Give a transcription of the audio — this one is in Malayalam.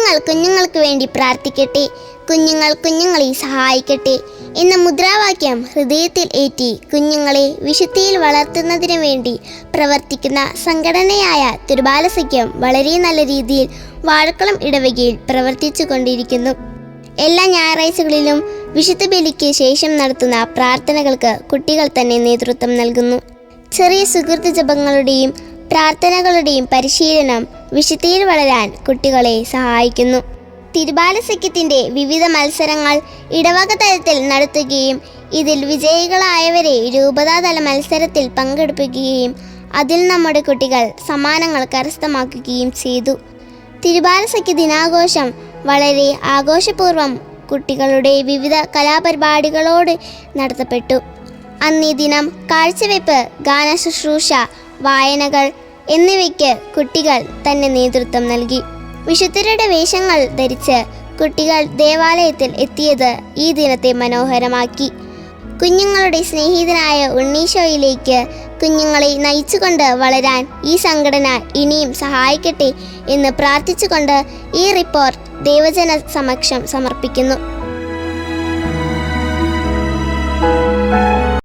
കുഞ്ഞുങ്ങൾ കുഞ്ഞുങ്ങൾക്ക് വേണ്ടി പ്രാർത്ഥിക്കട്ടെ, കുഞ്ഞുങ്ങൾ കുഞ്ഞുങ്ങളെ സഹായിക്കട്ടെ എന്ന മുദ്രാവാക്യം ഹൃദയത്തിൽ ഏറ്റി കുഞ്ഞുങ്ങളെ വിശുദ്ധിയിൽ വളർത്തുന്നതിന് വേണ്ടി പ്രവർത്തിക്കുന്ന സംഘടനയായ തിരുബാലസഖ്യം വളരെ നല്ല രീതിയിൽ വാഴക്കുളം ഇടവകയിൽ പ്രവർത്തിച്ചു കൊണ്ടിരിക്കുന്നു. എല്ലാ ഞായറാഴ്ചകളിലും വിശുദ്ധ ബലിക്ക് ശേഷം നടത്തുന്ന പ്രാർത്ഥനകൾക്ക് കുട്ടികൾ തന്നെ നേതൃത്വം നൽകുന്നു. ചെറിയ സുഹൃത്ത് ജപങ്ങളുടെയും പ്രാർത്ഥനകളുടെയും പരിശീലനം വിശുദ്ധിയിൽ വളരാൻ കുട്ടികളെ സഹായിക്കുന്നു. തിരുബാലസഖ്യത്തിൻ്റെ വിവിധ മത്സരങ്ങൾ ഇടവക തലത്തിൽ നടത്തുകയും ഇതിൽ വിജയികളായവരെ രൂപതാതല മത്സരത്തിൽ പങ്കെടുപ്പിക്കുകയും അതിൽ നമ്മുടെ കുട്ടികൾ സമ്മാനങ്ങൾ കരസ്ഥമാക്കുകയും ചെയ്തു. തിരുബാലസഖ്യ ദിനാഘോഷം വളരെ ആഘോഷപൂർവ്വം കുട്ടികളുടെ വിവിധ കലാപരിപാടികളോട് നടത്തപ്പെട്ടു. അന്നീ ദിനം കാഴ്ചവെപ്പ്, ഗാനശുശ്രൂഷ, വായനകൾ എന്നിവയ്ക്ക് കുട്ടികൾ തന്നെ നേതൃത്വം നൽകി. വിശുദ്ധരുടെ വേഷങ്ങൾ ധരിച്ച് കുട്ടികൾ ദേവാലയത്തിൽ എത്തിയത് ഈ ദിനത്തെ മനോഹരമാക്കി. കുഞ്ഞുങ്ങളുടെ സ്നേഹിതനായ ഉണ്ണീശോയിലേക്ക് കുഞ്ഞുങ്ങളെ നയിച്ചുകൊണ്ട് വളരാൻ ഈ സംഘടന ഇനിയും സഹായിക്കട്ടെ എന്ന് പ്രാർത്ഥിച്ചുകൊണ്ട് ഈ റിപ്പോർട്ട് ദൈവജന സമക്ഷം സമർപ്പിക്കുന്നു.